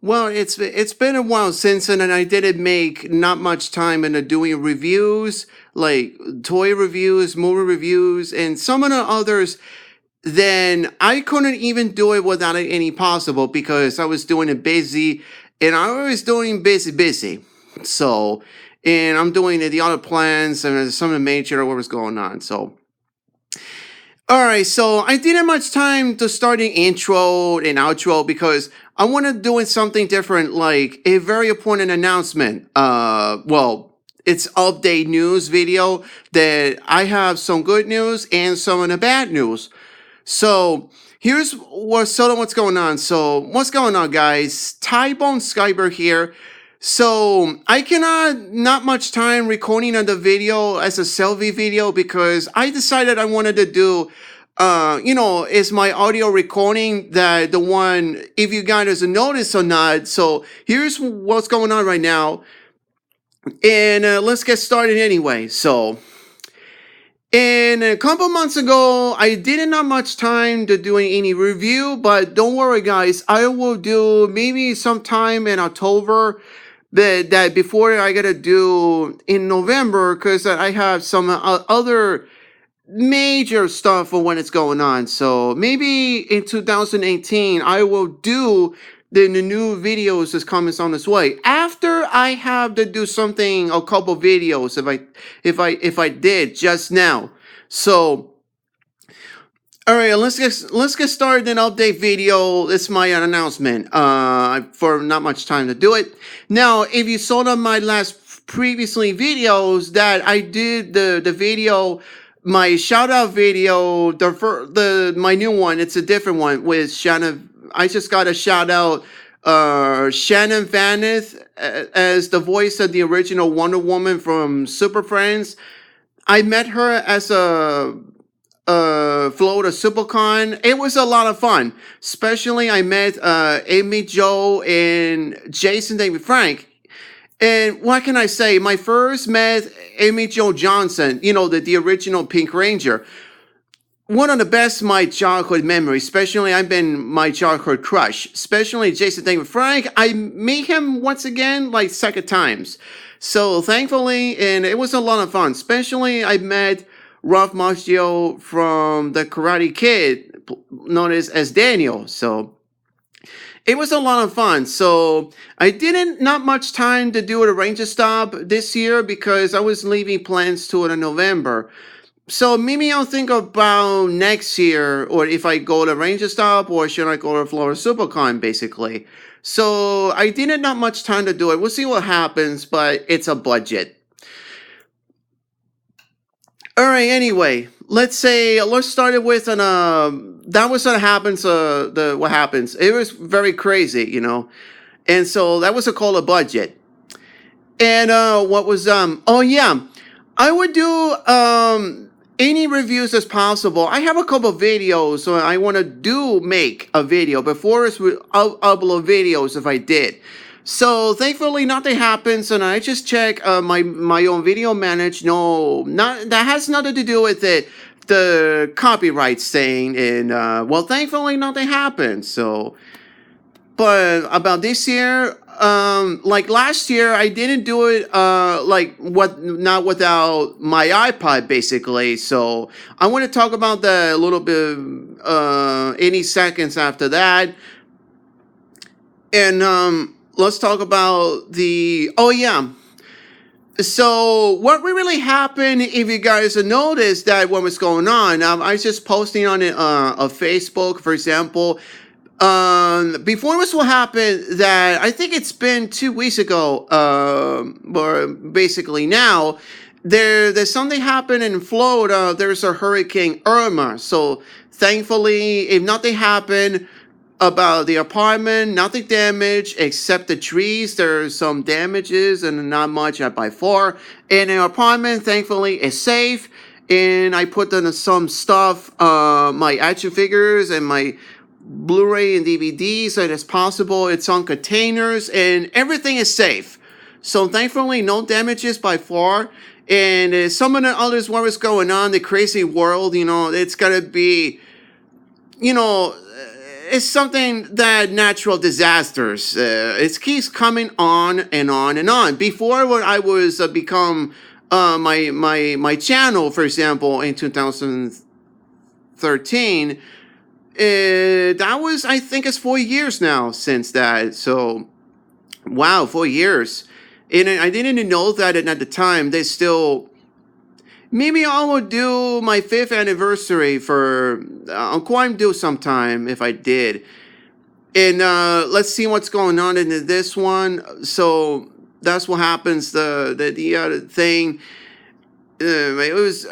Well, it's been a while since, and I didn't make not much time into doing reviews, like toy reviews, movie reviews, and some of the others. Then I couldn't even do it without any possible because I was doing it busy, and I was doing busy. So, and I'm doing the other plans and some of the major what was going on. So. All right, so I didn't much time to start the intro and outro because I wanted doing something different, like a very important announcement. Well, it's update news video that I have some good news and some of the bad news. So here's what's going on. So what's going on, guys? Tybone Skyber here. So I cannot not much time recording on the video as a selfie video because I decided I wanted to do is my audio recording that the one if you guys notice or not. So here's what's going on right now. And let's get started anyway. So and a couple months ago, I didn't have much time to do any review, but don't worry, guys. I will do maybe sometime in October that before I gotta do in November because I have some other major stuff for when it's going on. So maybe in 2018, I will do the new videos is coming on this way. After I have to do something, a couple videos, if I did just now. So. All right, let's get started in update video. It's my announcement. For not much time to do it. Now, if you saw on my last previously videos that I did the video, my shout out video, my new one. It's a different one with Shannon. I just got a shout out. Shannon Vaneth as the voice of the original Wonder Woman from Super Friends. I met her as a Florida SuperCon. It was a lot of fun. Especially I met Amy Jo and Jason David Frank. And what can I say? My first met Amy Jo Johnson, the original Pink Ranger. One of the best my childhood memories, especially I've been my childhood crush, especially Jason David Frank. I met him once again, like second times. So thankfully, and it was a lot of fun. Especially I met Ralph Macchio from the Karate Kid, known as Daniel. So it was a lot of fun. So I didn't not much time to do a Ranger stop this year because I was leaving plans to it in November. So maybe I'll think about next year, or if I go to Ranger stop, or should I go to Florida SuperCon, basically. So I didn't not much time to do it. We'll see what happens, but it's a budget. All right. Anyway, let's start it with that was what happens. What happens? It was very crazy, and so that was called a budget. And what was Oh yeah, I would do any reviews as possible. I have a couple of videos, so I want to make a video before I'll upload videos if I did. So thankfully nothing happens, and I just check my own video manage. That has nothing to do with it. The copyright thing, and thankfully nothing happened. So, but about this year, like last year, I didn't do it not without my iPod basically. So I want to talk about that a little bit any seconds after that, and let's talk about So what really happened, if you guys noticed that what was going on, I was just posting on it on Facebook, for example. Before this will happen, that I think it's been 2 weeks ago, or basically now, there's something happened in Florida. There's a Hurricane Irma. So thankfully, if nothing happened about the apartment, nothing damaged except the trees. There's some damages and not much by far. And the apartment, thankfully, is safe. And I put in some stuff, my action figures and my Blu-ray and DVD, so it's possible. It's on containers and everything is safe. So thankfully, no damages by far. And some of the others, what was going on, the crazy world, it's gonna be, it's something that natural disasters. It keeps coming on and on and on. Before when I was become my channel, for example, in 2013, that was, I think it's 4 years now since that. So wow, 4 years. And I didn't even know that at the time. They still. Maybe I will do my 5th anniversary for. I'll quite do sometime if I did. And let's see what's going on in this one. So that's what happens. The other thing. It was,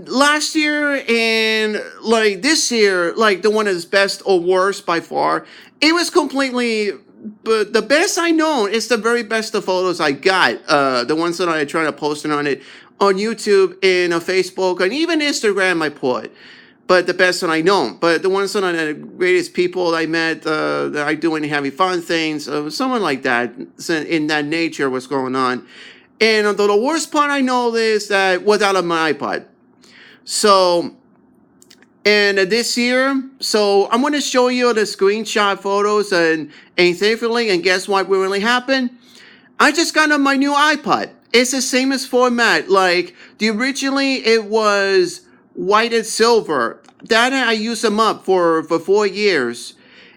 last year and like this year, like the one that's best or worst by far. It was completely. But the best I know is the very best of photos I got. The ones that I try to post on it on YouTube and on Facebook and even Instagram I put. But the best that I know. But the ones that are the greatest people I met that I do any having fun things, someone like that, in that nature, what's going on. And the worst part I know is that without my iPod. So. And this year, so I'm going to show you the screenshot photos and thankfully, and guess what will really happen? I just got on my new iPod. It's the same as format. Like, originally it was white and silver. That I used them up for 4 years.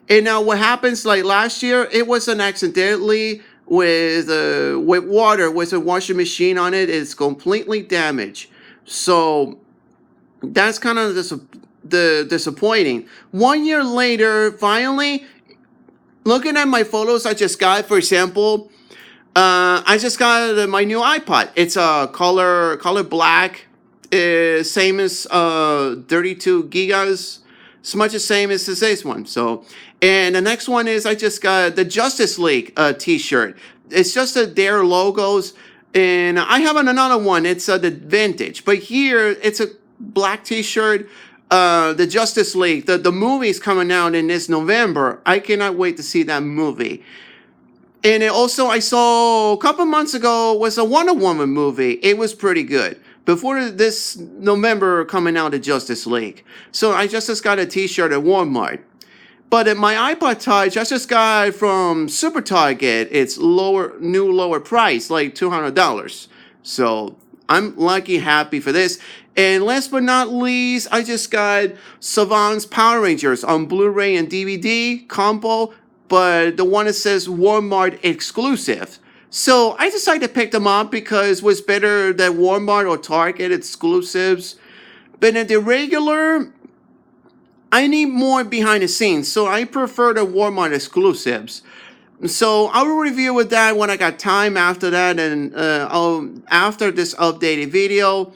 And now what happens, like last year, it was an accidentally with water, with a washing machine on it. It's completely damaged. So that's kind of the disappointing. 1 year later, finally, looking at my photos I just got, for example, I just got my new iPod. It's a color black, same as 32 gigas, as much as same as today's one. So, and the next one is I just got the Justice League T-shirt. It's just their logos, and I have another one. It's the vintage, but here it's a black T-shirt. The Justice League, the movie's coming out in this November. I cannot wait to see that movie. And also, I saw a couple months ago was a Wonder Woman movie. It was pretty good. Before this November coming out, the Justice League. So I just got a T-shirt at Walmart. But at my iPod Touch, I just got from Super Target. It's lower price, like $200. So I'm lucky, happy for this. And last but not least, I just got Savant's Power Rangers on Blu-ray and DVD combo, but the one that says Walmart exclusive. So I decided to pick them up because it was better than Walmart or Target exclusives. But in the regular, I need more behind the scenes, so I prefer the Walmart exclusives. So I will review with that when I got time after that, and after this updated video.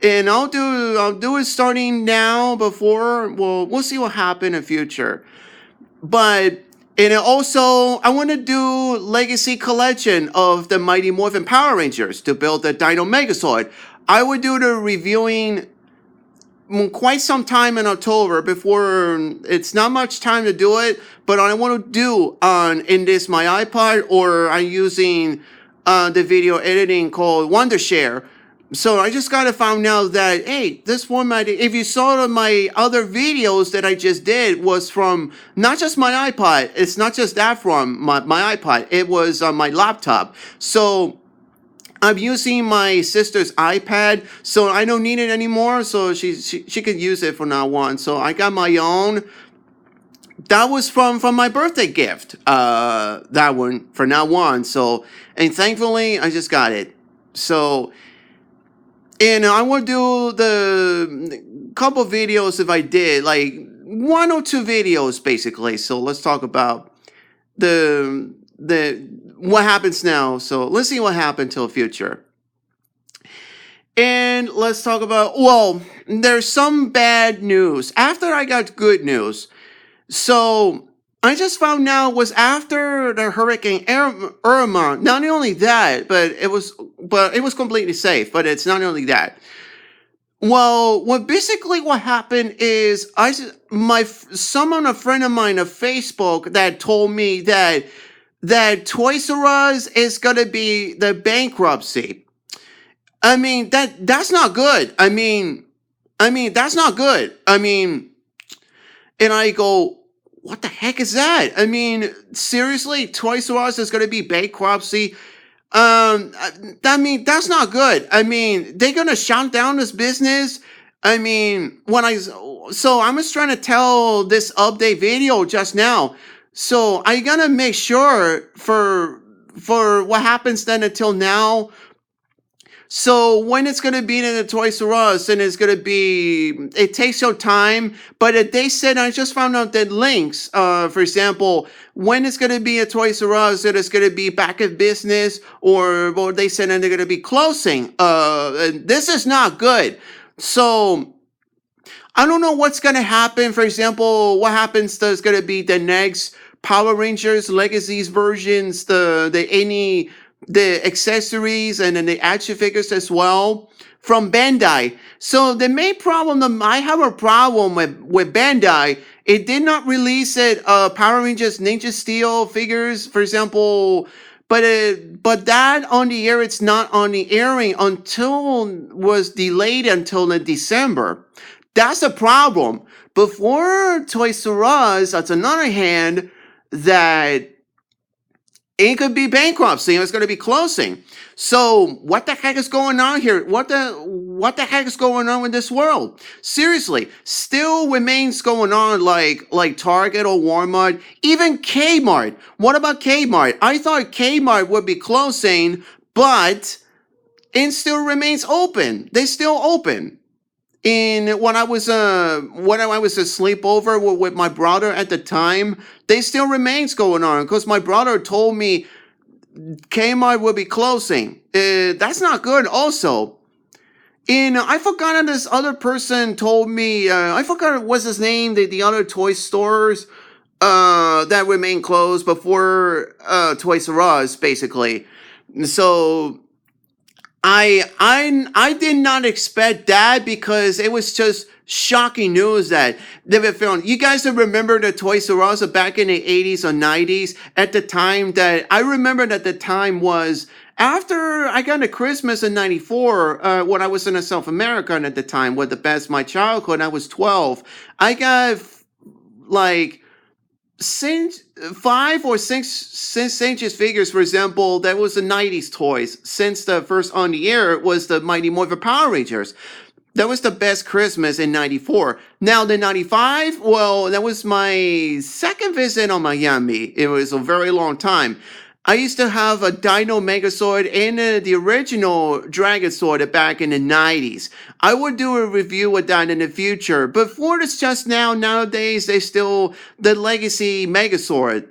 And I'll do it starting now before, we'll see what happens in the future. But, and also, I want to do Legacy Collection of the Mighty Morphin Power Rangers to build the Dino Megazord. I would do the reviewing quite some time in October before, it's not much time to do it, but I want to do in this my iPod, or I'm using the video editing called Wondershare. So I just got to find out that, hey, this format, if you saw my other videos that I just did, was from not just my iPod. It's not just that from my iPod. It was on my laptop. So I'm using my sister's iPad, so I don't need it anymore. So she could use it from now on. So I got my own. That was from my birthday gift. That one for now on. So, and thankfully I just got it. So. And I will do the couple videos if I did, like 1 or 2 videos basically. So let's talk about the what happens now. So let's see what happened till the future. And let's talk about, well, there's some bad news after I got good news. So I just found out was after the Hurricane Irma. Not only that, but it was completely safe. But it's not only that. Well, what happened is a friend of mine on Facebook that told me that Toys R Us is gonna be the bankruptcy. I mean that's not good. I mean that's not good. I mean, and I go, what the heck is that? I mean, seriously, Toys R Us is going to be bankruptcy. I mean, that's not good. I mean, they're going to shut down this business. I mean, so I'm just trying to tell this update video just now. So I gotta make sure for what happens then until now. So when it's gonna be in the Toys R Us, and it's gonna be, it takes some time. But they said, I just found out that links, for example, when it's gonna be a Toys R Us, that it's gonna be back in business, or they said that they're gonna be closing. And this is not good. So I don't know what's gonna happen. For example, what happens is gonna be the next Power Rangers Legacies versions, the accessories, and then the action figures as well from Bandai. So the main problem that I have a problem with Bandai, it did not release it Power Rangers Ninja Steel figures, for example. But that on the air, it's not on the airing until was delayed until the December. That's a problem. Before Toys R Us, that's another hand that it could be bankruptcy and it's going to be closing. So what the heck is going on here? What the heck is going on with this world? Seriously, still remains going on like Target or Walmart, even Kmart. What about Kmart? I thought Kmart would be closing, but it still remains open. They still open. When I was a sleepover with my brother at the time, they still remains going on because my brother told me Kmart will be closing. That's not good. Also, I forgot this other person told me. I forgot what's his name. The other toy stores that remain closed before Toys R Us, basically. So I did not expect that because it was just shocking news that they were filmed. You guys remember the Toys R Us back in the 80s or 90s at the time that I remember that the time was after I got to Christmas in 94 when I was in South America, and at the time was the best my childhood. I was 12. I got like since 5 or 6 figures, for example, that was the 90s toys. Since the first on the air was the Mighty Morphin Power Rangers. That was the best Christmas in 94. Now the 95, well, that was my second visit on Miami. It was a very long time. I used to have a Dino Megazord and the original Dragon Sword back in the 90s. I would do a review with that in the future. But for this just nowadays, they still, the Legacy Megazord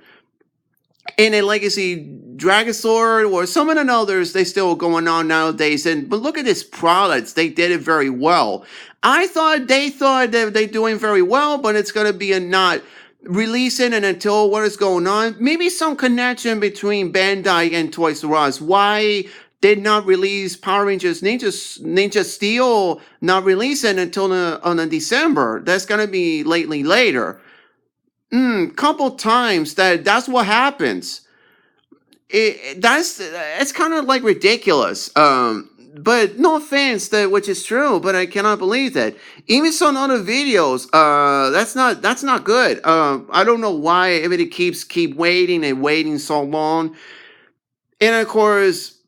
and a Legacy Dragon Sword or some of the others, they still going on nowadays. But look at this products. They did it very well. They thought that they're doing very well, but it's going to be a not releasing it until what is going on. Maybe some connection between Bandai and Toys R Us. Why did not release Power Rangers Ninja Steel, not release it until on December? That's gonna be later. Couple times that's what happens. It's kind of like ridiculous. But no offense, which is true, but I cannot believe that. Even some other videos, that's not good. I don't know why everybody keep waiting and waiting so long. And of course,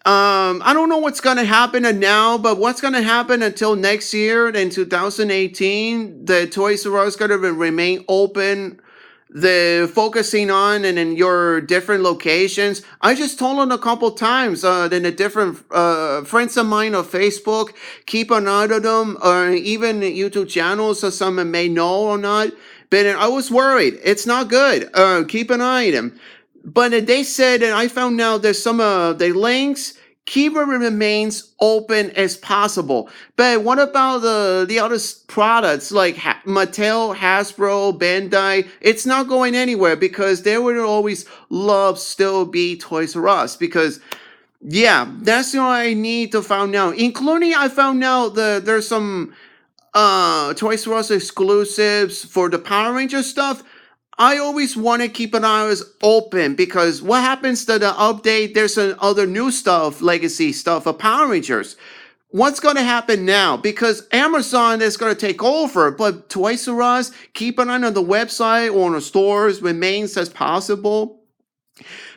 I don't know what's gonna happen now, but what's gonna happen until next year in 2018? The Toys R Us gonna remain open. The focusing on and in your different locations. I just told them a couple times in the different friends of mine on Facebook, keep an eye on them, or even YouTube channels, so some may know or not. But I was worried. It's not good. Keep an eye on them. But they said, and I found out there's some the links. Keep it remains open as possible. But what about the other products like Mattel, Hasbro, Bandai? It's not going anywhere because they would always love still be Toys R Us. Because, yeah, that's what I need to find out. Including I found out there's some Toys R Us exclusives for the Power Ranger stuff. I always want to keep an eye open because what happens to the update? There's other new stuff, legacy stuff of Power Rangers. what's going to happen now? Because Amazon is going to take over, but Toys R Us, keep an eye on the website or on the stores, remains as possible.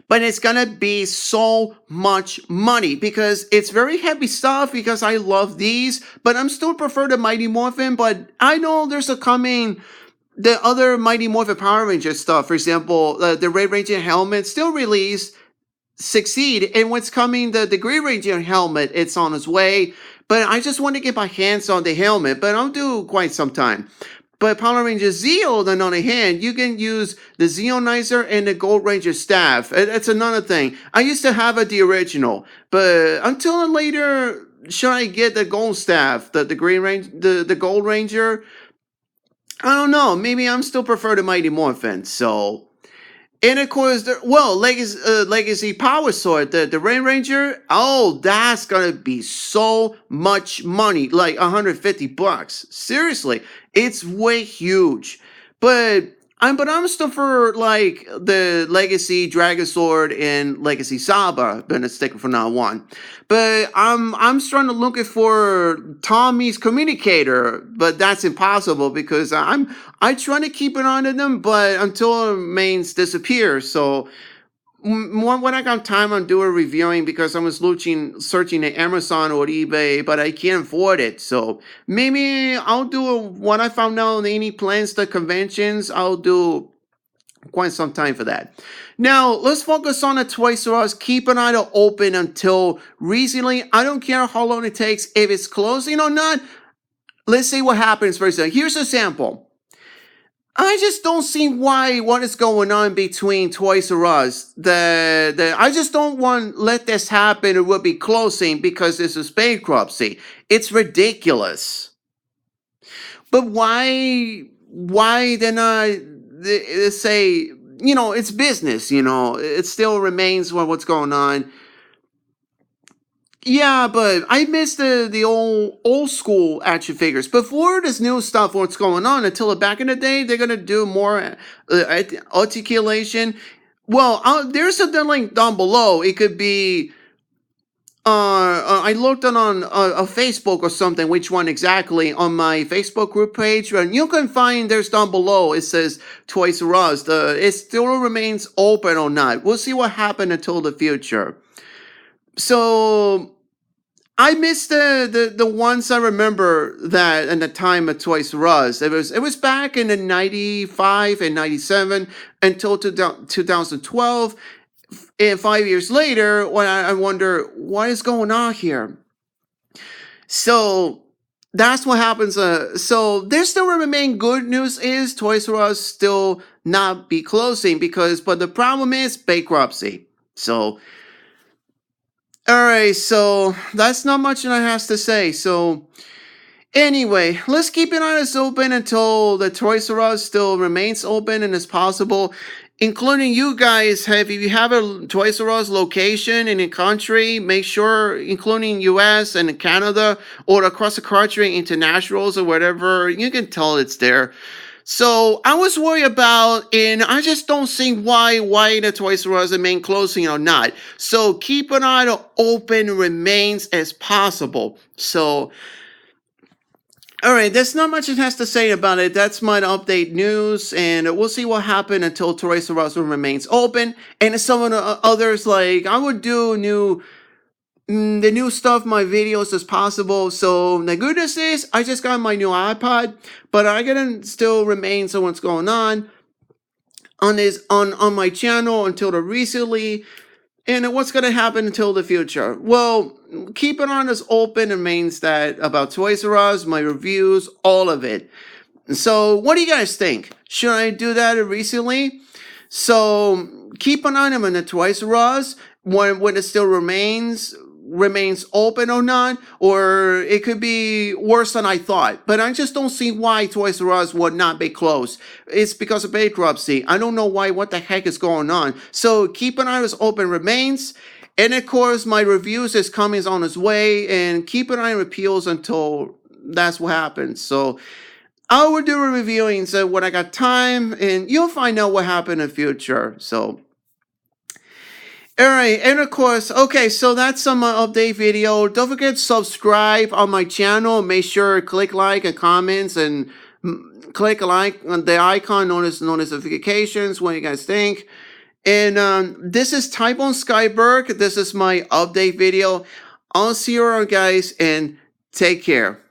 But it's going to be so much money because it's very heavy stuff because I love these, but I'm still prefer the Mighty Morphin, but I know there's a coming the other Mighty Morphin Power Ranger stuff, for example, the Red Ranger helmet still released, succeed, and what's coming, the Green Ranger helmet, it's on its way, but I just want to get my hands on the helmet, but I'll do quite some time. But Power Ranger Zeo, then on the hand, you can use the Zeonizer and the Gold Ranger staff. That's another thing. I used to have the original, but until later, should I get the Gold staff, the Green Ranger, the Gold Ranger? I don't know. Maybe I'm still prefer the Mighty Morphin. So, and of course, Legacy Power Sword, the Rain Ranger. Oh, that's gonna be so much money, like $150. Seriously, it's way huge. But I'm still for like the Legacy Dragon Sword and Legacy Saba. Gonna stick for now on. But I'm starting to looking for Tommy's communicator, but that's impossible because I try to keep it on to them, but until mains disappear. So when I got time, I'm doing reviewing because I was searching at Amazon or eBay, but I can't afford it. So maybe I'll do what I found out on any plans to conventions. I'll do quite some time for that. Now, let's focus on the Toys R Us. Keep an eye open until recently. I don't care how long it takes. If it's closing or not, let's see what happens for a second. Here's a sample. I just don't see what is going on between Toys R Us. I just don't want let this happen. It will be closing because this is bankruptcy. It's ridiculous. But why then they say, it's business, it still remains what's going on. Yeah, but I miss the old school action figures. Before this new stuff, what's going on, until back in the day, they're gonna do more articulation. Well, there's a link down below. It could be I looked on a Facebook or something, which one exactly, on my Facebook group page, and you can find there's down below, it says Toys R Us. It still remains open or not. We'll see what happened until the future. So I missed the ones I remember that in the time of Toys R Us. It was back in the 95 and 97 until 2012. And 5 years later, when I wonder what is going on here. So that's what happens. So there still remain good news is Toys R Us still not be closing but the problem is bankruptcy. So, all right. So that's not much that I have to say. So anyway, let's keep an eye open until the Toys R Us still remains open and as possible. Including you guys, if you have a Toys R Us location in a country, make sure, including US and Canada, or across the country, internationals or whatever, you can tell it's there. So I was worried about, and I just don't see why the Toys R Us remain closing or not. So keep an eye open remains as possible. So, all right, there's not much it has to say about it. That's my update news, and we'll see what happens until Toys R Us remains open. And some of the others, like, I would do the new stuff, my videos as possible. So the good news is, I just got my new iPod, but I gotta still remain so what's going on my channel until the recently. And what's going to happen until the future? Well, keep it on as open and means that about Toys R Us, my reviews, all of it. So what do you guys think? Should I do that recently? So keep an eye on the Toys R Us when it still remains open or not, or it could be worse than I thought. But I just don't see why Toys R Us would not be closed. It's because of bankruptcy. I don't know what the heck is going on. So keep an eye as open remains. And of course, my reviews is coming on its way, and keep an eye on appeals until that's what happens. So I will do a reviewing so when I got time, and you'll find out what happened in the future. So All right, and of course, okay, so that's my update video. Don't forget to subscribe on my channel. Make sure to click like and comments and click like on the icon known as notifications. What you guys think? And this is Typhon Skyberg. This is my update video. I'll see you around, guys, and take care.